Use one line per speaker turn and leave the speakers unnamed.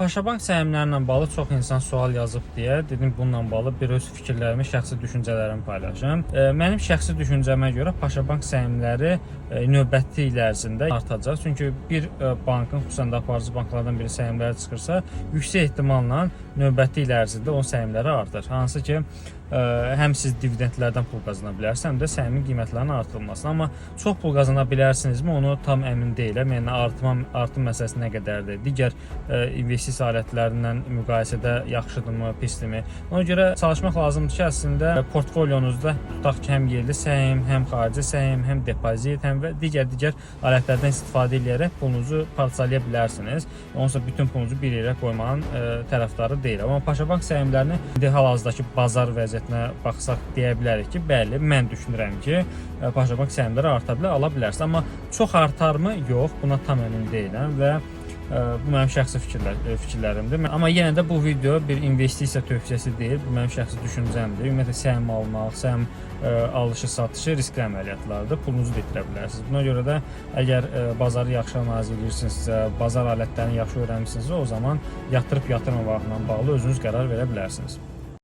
Paşabank səhmlərlə bağlı çox insan sual yazıb deyə dedim bununla bağlı bir öz fikirlərimi, şəxsi düşüncələrimi paylaşım. Mənim şəxsi düşüncəmə görə Paşabank səhmləri növbəti il ərzində artacaq. Çünki bir bankın, xüsusən də aparıcı banklardan biri səhmləri çıxırsa, yüksək ehtimalla növbəti il ərzində onun səhmləri artır. Hansı ki, həm siz dividendlərdən pul qazana bilərsiniz, həm də səhmin qiymətlərinin artırılmasına. Amma çox pul qazana bilərsinizmi, onu tam əmin deyiləm. Yəni artım məsələsi nə qədərdir? Digər investisiya alətlərindən müqayisədə yaxşıdırmı, pisdirmi? Ona görə çalışmaq lazımdır ki, əslində portfolyonuzda tutaq ki, həm yerli səhm, həm xarici səhm, həm depozit, həm və digər alətlərdən istifadə edərək pulunuzu parçalaya bilərsiniz. Onsa bütün pulunuzu bir yerə qoymağın tərəfdarı deyil. Amma Paşabank səhmlərini hal-hazırdakı bazar vəziyyətinə baxsaq deyə bilərik ki, bəli, mən düşünürəm ki, Paşabank səhmləri arta bilər, ala bilərsiniz. Amma çox artarmı? Yox, buna tam əmin deyiləm və bu mənim şəxsi fikirlərimdir. Amma yenə də bu video bir investisiya tövsiyəsi deyil, bu mənim şəxsi düşüncəmdir. Ümumiyyətlə səhm almaq, səhm alışı-satışı riskli əməliyyatlardır, pulunuzu da itirə bilərsiniz. Buna görə də əgər bazarı yaxşı analiz edirsinizsə, bazar alətlərini yaxşı öyrənmişsinizsə, o zaman yatırıb-yatırmamaqla bağlı özünüz qərar verə bilərsiniz.